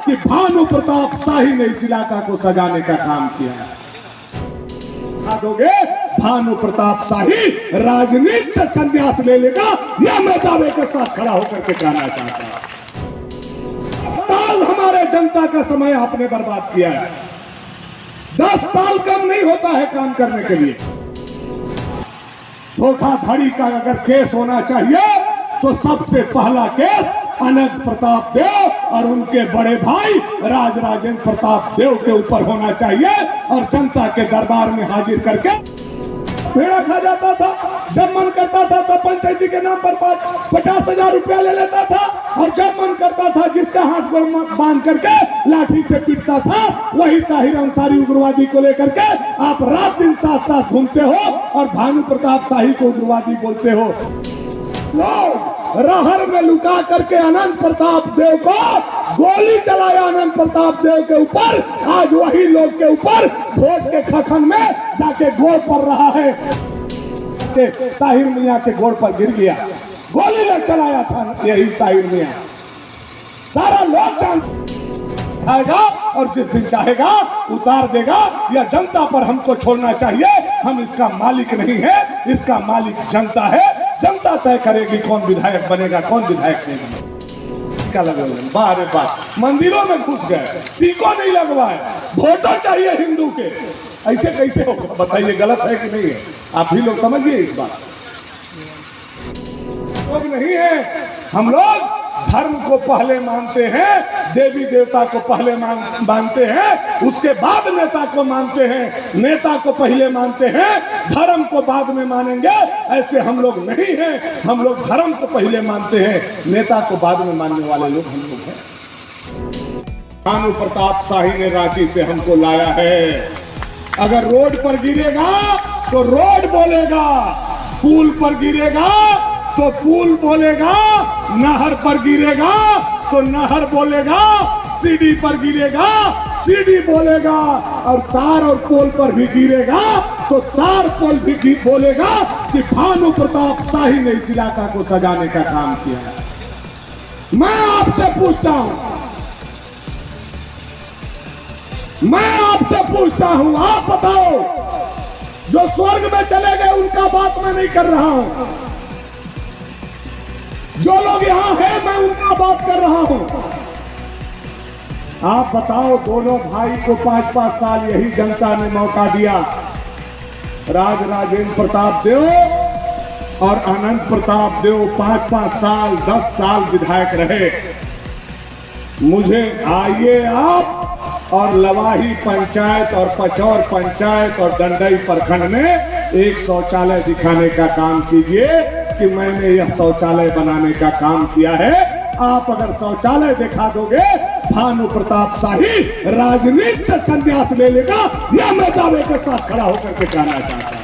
कि भानु प्रताप शाही ने इस इलाका को सजाने का काम किया है। दोगे भानु प्रताप शाही राजनीति से संन्यास ले लेगा, यह मैं दावे के साथ खड़ा होकर के कहना चाहता हूं। 10 साल हमारे जनता का समय आपने बर्बाद किया है। 10 साल कम नहीं होता है काम करने के लिए। धोखाधड़ी का अगर केस होना चाहिए तो सबसे पहला केस अनंत प्रताप देव और उनके बड़े भाई राजराजेंद्र प्रताप देव के ऊपर होना चाहिए और जनता के दरबार में हाजिर करके भेड़ा खा जाता था। जब मन करता था तब पंचायती के नाम पर 50,000 रुपया ले लेता था और जब मन करता था जिसका हाथ बांध करके लाठी से पीटता था, वही ताहिर अंसारी उग्रवादी को लेकर के आप रात दिन साथ साथ घूमते हो और भानु प्रताप शाही को उग्रवादी बोलते हो। लोग रहर में लुका करके अनंत प्रताप देव को गोली चलाया अनंत प्रताप देव के ऊपर, आज वही लोग के ऊपर वोट के खखन में जाके गोड़ पड़ रहा है। ताहिर मियां के गोड़ पर गिर गया, गोली लग चलाया था यही ताहिर मियां। सारा लोग चाहेगा और जिस दिन चाहेगा उतार देगा। यह जनता पर हमको छोड़ना चाहिए। हम इसका मालिक नहीं है, इसका मालिक जनता है। जनता तय करेगी कौन विधायक बनेगा कौन विधायक नहीं बनेगा। बाहर बात मंदिरों में घुस गए, टीको नहीं लगवाए, वोटो चाहिए हिंदू के। ऐसे कैसे होगा बताइए, गलत है कि नहीं है? आप भी लोग समझिए इस बात। लोग नहीं है, हम लोग धर्म को पहले मानते हैं, देवी देवता को पहले मानते हैं, उसके बाद नेता को मानते हैं। नेता को पहले मानते हैं, धर्म को बाद में मानेंगे। ऐसे हम लोग नहीं हैं। हम लोग धर्म को पहले मानते हैं, नेता को बाद में मानने वाले लोग हम लोग हैं। भानु प्रताप शाही ने रांची से हमको लाया है। अगर रोड पर गिरेगा तो रोड बोलेगा, पुल पर गिरेगा तो पुल बोलेगा, नहर पर गिरेगा तो नहर बोलेगा, सीढ़ी पर गिरेगा सीढ़ी बोलेगा, और तार और पोल पर भी गिरेगा तो तार पोल भी बोलेगा कि भानु प्रताप शाही ने इस इलाका को सजाने का काम किया है। मैं आपसे पूछता हूं, आप बताओ, जो स्वर्ग में चले गए उनका बात मैं नहीं कर रहा हूं, जो लोग यहां हैं मैं उनका बात कर रहा हूं। आप बताओ, दोनों भाई को 5-5 साल यही जनता ने मौका दिया। राजराजेंद्र प्रताप देव और अनंत प्रताप देव 5-5 साल 10 साल विधायक रहे। मुझे आइए आप और लवाही पंचायत और पचौर पंचायत और डंडई प्रखंड में एक शौचालय दिखाने का काम कीजिए कि मैंने यह शौचालय बनाने का काम किया है। आप अगर शौचालय दिखा दोगे, भानु प्रताप शाही राजनीति से संन्यास ले लेगा, यह मैं दावे के साथ खड़ा होकर के कहना चाहता हूं।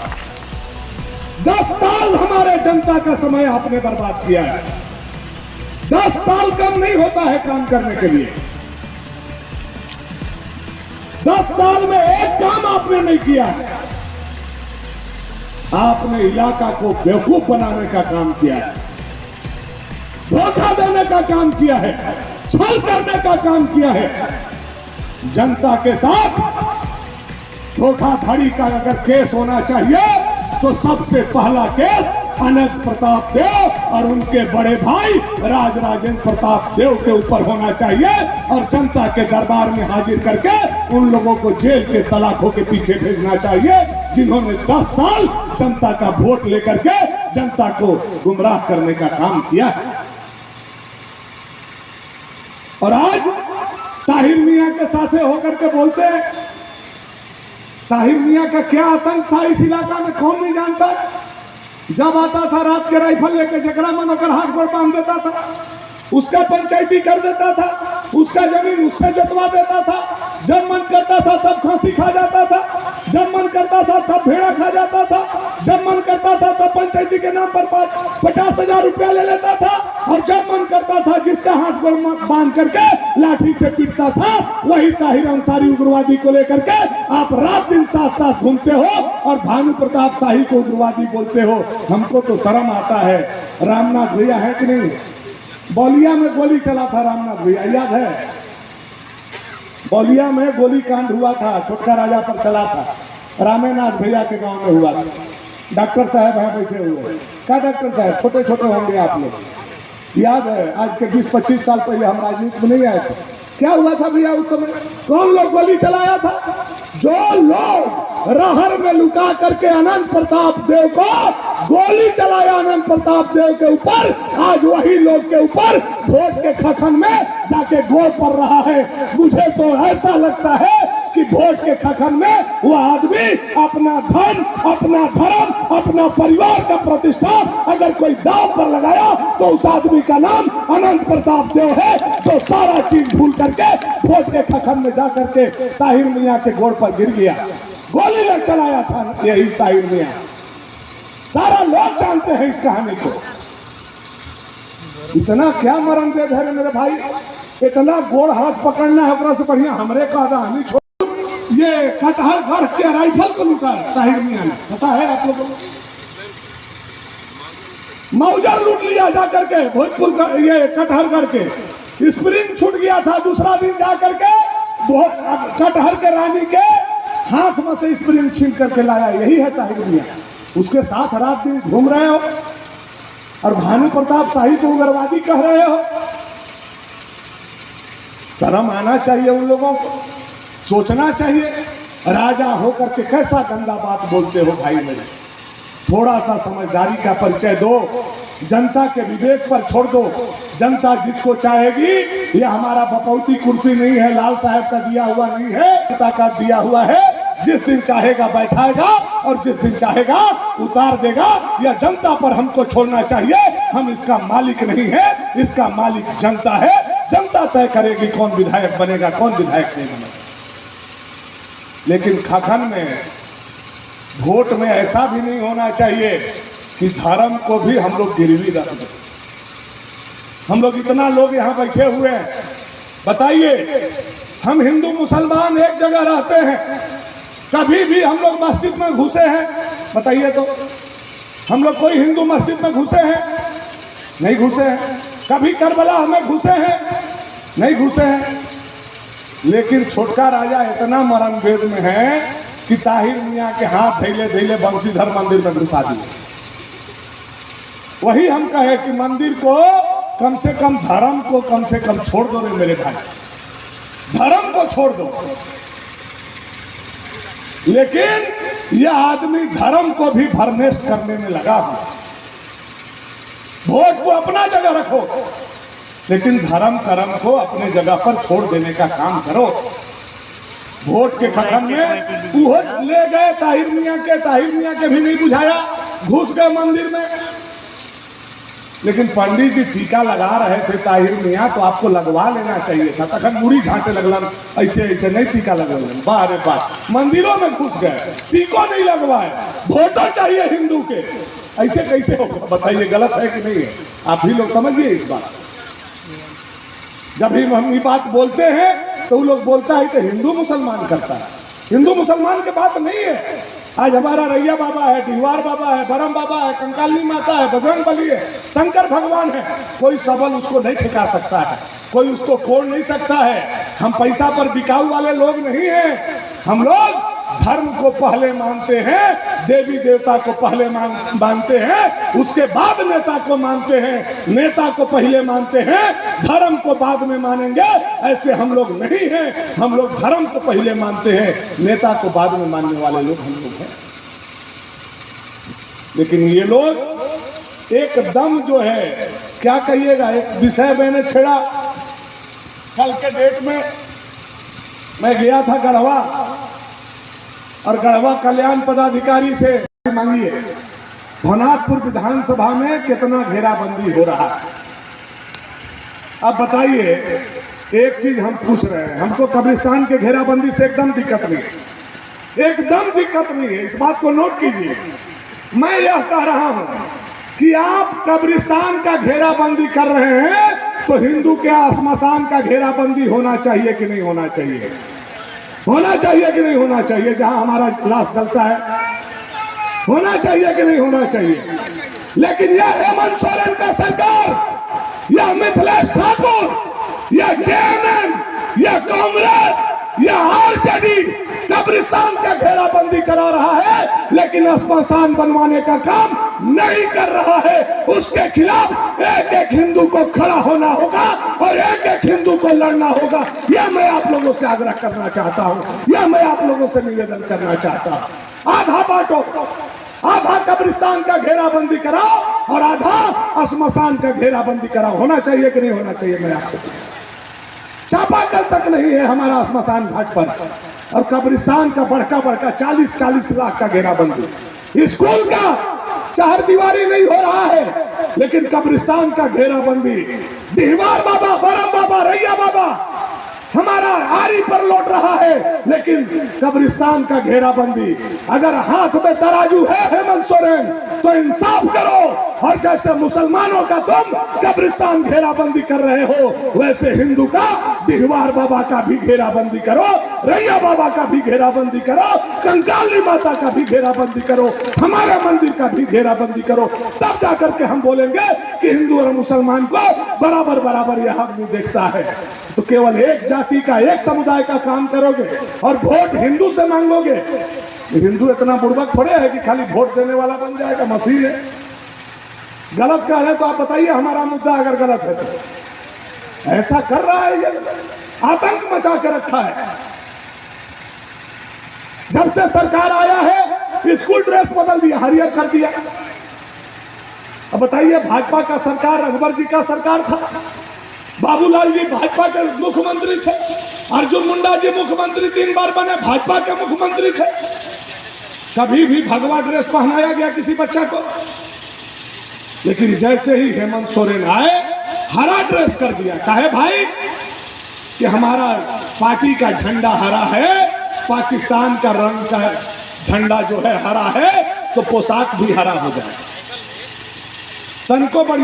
10 साल हमारे जनता का समय आपने बर्बाद किया है। 10 साल कम नहीं होता है काम करने के लिए। 10 साल में एक काम आपने नहीं किया है। आपने इलाका को बेवकूफ बनाने का काम किया है, धोखा देने का काम किया है, छल करने का काम किया है। जनता के साथ धोखाधड़ी का अगर केस होना चाहिए तो सबसे पहला केस अनंत प्रताप देव और उनके बड़े भाई राजराजेंद्र प्रताप देव के ऊपर होना चाहिए और जनता के दरबार में हाजिर करके उन लोगों को जेल के सलाखों के पीछे भेजना चाहिए, जिन्होंने 10 साल जनता का वोट लेकर के जनता को गुमराह करने का काम किया है। और आज ताहिर मियां के साथे होकर के बोलते हैं। ताहिर मियां का क्या आतंक था इस इलाका में कौन नहीं जानता। जब आता था रात के राइफल लेके, जगरा मन होकर हाथ पर बांध देता था, उसका पंचायती कर देता था, उसका जमीन उससे जोतवा देता था। जब मन करता था तब खांसी खा जाता था, जब मन करता था तब भेड़ा खा जाता था, जब मन करता था तब पंचायती के नाम पर 50,000 रुपया ले लेता था, और जब मन करता था जिसका हाथ बांध करके लाठी से पीटता था, वही ताहिर अंसारी उग्रवादी को लेकर के आप रात दिन साथ साथ घूमते हो और भानु प्रताप शाही को उग्रवादी बोलते हो। हमको तो शर्म आता है। रामनाथ भैया है कि नहीं, बौलिया में गोली चला था रामनाथ भैया, याद है? बौलिया में गोली कांड हुआ था, छोटका राजा पर चला था, रामेनाथ भैया के गांव में हुआ था। डॉक्टर साहब हैं बैठे हुए। क्या डॉक्टर साहब, छोटे छोटे होंगे आप लोग, याद है आज के 20-25 साल पहले हम राजनीति में नहीं आए थे। क्या हुआ था भैया उस समय? कौन लोग गोली चलाया था? जो लोग रहर में लुका करके अनंत प्रताप देव को गोली चलाया अनंत प्रताप देव के ऊपर, आज वही लोग के ऊपर वोट के खखन में जाके गोल पड़ रहा है। मुझे तो ऐसा लगता है कि वोट के खखन में वो आदमी अपना धन, अपना धर्म, अपना परिवार का प्रतिष्ठा अगर कोई दांव पर लगाया तो उस आदमी का नाम अनंत प्रताप देव है, जो सारा चीज भूल करके वोट के खखन में जा करके ताहिर मियां के गोड़ पर गिर गया। गोली लग चलाया था यही ताहिर मियां। सारा लोग जानते हैं इस कहानी को। इतना क्या मरण वेद है मेरे भाई, इतना गोड़ हाथ पकड़ना है, ओकरा से बढ़िया हमरे का कहानी छोड़। ये कटहर गढ़ के राइफल को लूटा ताहिर मियां ने, पता है आप लोगों को? मौजर लूट लिया जाकर के भोजपुर का, ये कटहर गढ़ के स्प्रिंग छूट गया था। दूसरा दिन जाकर के कटहर के रानी के हाथ में से स्प्रिंग छीन करके लाया। यही है ताहिर मियां। उसके साथ रात दिन घूम रहे हो और भानु प्रताप शाही को उग्रवादी कह रहे हो। शर्म आना चाहिए उन लोगों को, सोचना चाहिए। राजा होकर के कैसा गंदा बात बोलते हो भाई मेरे। थोड़ा सा समझदारी का परिचय दो, जनता के विवेक पर छोड़ दो। जनता जिसको चाहेगी, ये हमारा बपौती कुर्सी नहीं है, लाल साहब का दिया हुआ नहीं है, जनता का दिया हुआ है। जिस दिन चाहेगा बैठाएगा और जिस दिन चाहेगा उतार देगा। यह जनता पर हमको छोड़ना चाहिए। हम इसका मालिक नहीं है, इसका मालिक जनता है। जनता तय करेगी कौन विधायक बनेगा, कौन विधायक नहीं बनेगा। लेकिन खखन में, वोट में ऐसा भी नहीं होना चाहिए कि धर्म को भी हम लोग गिरवी रख दें। हम लोग इतना लोग यहाँ बैठे हुए हैं, बताइए हम हिंदू मुसलमान एक जगह रहते हैं, कभी भी हम लोग मस्जिद में घुसे हैं? बताइए तो, हम लोग कोई हिंदू मस्जिद में घुसे हैं? नहीं घुसे हैं। कभी करबला में घुसे हैं? नहीं घुसे हैं। लेकिन छोटका राजा इतना मरण वेद में है कि ताहिर मियां के हाथ धैले धैले बंशीधर मंदिर में घुसा दिए। वही हम कहे कि मंदिर को कम से कम, धर्म को कम से कम छोड़ दो रे मेरे भाई, धर्म को छोड़ दो। लेकिन यह आदमी धर्म को भी भरनेस्ट करने में लगा हुआ। वोट को अपना जगह रखो, लेकिन धर्म कर्म को अपने जगह पर छोड़ देने का काम करो। वोट के खत्म में वो ले गए ताहिर मियां के भी नहीं बुझाया, घुस गए मंदिर में। लेकिन पंडित जी टीका लगा रहे थे ताहिर मियां, तो आपको लगवा लेना चाहिए था। तखन मुड़ी झांटे लगलन, ऐसे ऐसे नहीं टीका लगलन। वाह रे वाह, मंदिरों में घुस गए, टीको नहीं लगवाए। वोटो चाहिए हिंदू के, ऐसे कैसे होगा बताइए? गलत है कि नहीं है? आप भी लोग समझिए इस बात। जब भी हम ये बात बोलते हैं तो वो लोग बोलता है कि हिंदू मुसलमान करता है। हिंदू मुसलमान की बात नहीं है। आज हमारा रैया बाबा है, डिहवार बाबा है, बरम बाबा है, कंकाली माता है, बजरंग बली है, शंकर भगवान है। कोई सबल उसको नहीं ठिका सकता है, कोई उसको खोल नहीं सकता है। हम पैसा पर बिकाऊ वाले लोग नहीं हैं। हम लोग धर्म को पहले मानते हैं, देवी देवता को पहले मानते हैं, उसके बाद नेता को मानते हैं। नेता को पहले मानते हैं, धर्म को बाद में मानेंगे, ऐसे हम लोग नहीं हैं। हम लोग धर्म को पहले मानते हैं, नेता को बाद में मानने वाले लोग हम लोग हैं। लेकिन ये लोग एकदम जो है, क्या कहिएगा, एक विषय मैंने छेड़ा। कल के डेट में मैं गया था गढ़वा, और गढ़वा कल्याण पदाधिकारी से मांगिए भवनाथपुर विधानसभा में कितना घेराबंदी हो रहा है। अब बताइए, एक चीज हम पूछ रहे हैं, हमको कब्रिस्तान के घेराबंदी से एकदम दिक्कत नहीं है, एकदम दिक्कत नहीं है। इस बात को नोट कीजिए। मैं यह कह रहा हूं कि आप कब्रिस्तान का घेराबंदी कर रहे हैं, तो हिंदू के श्मशान का घेराबंदी होना चाहिए कि नहीं होना चाहिए? होना चाहिए कि नहीं होना चाहिए? जहां हमारा लाश जलता है, होना चाहिए कि नहीं होना चाहिए? लेकिन यह हेमंत सोरेन का सरकार, यह मिथिलेश ठाकुर, यह जेएमएम, यह कांग्रेस, यह आरजेडी कब्रिस्तान का घेराबंदी करा रहा है, लेकिन स्मशान बनवाने का काम नहीं कर रहा है। उसके खिलाफ एक एक हिंदू को खड़ा होना होगा और एक एक हिंदू को लड़ना होगा। यह मैं आप लोगों से आग्रह करना चाहता हूं, यह मैं आप लोगों से निवेदन करना चाहता हूं। आधा बांटो, आधा कब्रिस्तान का घेराबंदी कराओ और आधा स्मशान का घेराबंदी कराओ। होना चाहिए कि नहीं होना चाहिए? मैं आपको चापाकल तक नहीं है हमारा स्मशान घाट पर, और कब्रिस्तान का बड़का बड़का 40-40 लाख का घेराबंदी। स्कूल का चार दीवारी नहीं हो रहा है, लेकिन कब्रिस्तान का घेराबंदी। दीवार बाबा, बरम बाबा, रैया बाबा हमारा आरी पर लौट रहा है, लेकिन कब्रिस्तान का घेराबंदी। अगर हाथ में तराजू है हेमंत सोरेन तो इंसाफ करो, और जैसे मुसलमानों का तुम कब्रिस्तान घेराबंदी कर रहे हो, वैसे हिंदू का दीवार बाबा का भी घेराबंदी करो, रैया बाबा का भी घेराबंदी करो, कंकाली माता का भी घेराबंदी करो, हमारे मंदिर का भी घेराबंदी करो। तब जाकर के हम बोलेंगे कि हिंदू और मुसलमान को बराबर बराबर यह आदमी देखता है। तो केवल एक जाति का, एक समुदाय का काम करोगे और वोट हिंदू से मांगोगे। हिंदू इतना बुर्बक थोड़े है कि खाली वोट देने वाला बन जाएगा, मशीन है। गलत कह रहे तो आप बताइए, हमारा मुद्दा अगर गलत है तो। ऐसा कर रहा है, ये आतंक मचा के रखा है। जब से सरकार आया है स्कूल ड्रेस बदल दिया, हरियर कर दिया। अब बताइए, भाजपा का सरकार अकबर जी का सरकार था, बाबूलाल जी भाजपा के मुख्यमंत्री थे, अर्जुन मुंडा जी मुख्यमंत्री 3 बार बने, भाजपा के मुख्यमंत्री थे। कभी भी भगवा ड्रेस पहनाया गया किसी बच्चा को? लेकिन जैसे ही हेमंत सोरेन आए, हरा ड्रेस कर दिया। काहे भाई? कि हमारा पार्टी का झंडा हरा है, पाकिस्तान का रंग का झंडा जो है हरा है, तो पोशाक भी हरा हो जाए। तन को बड़ी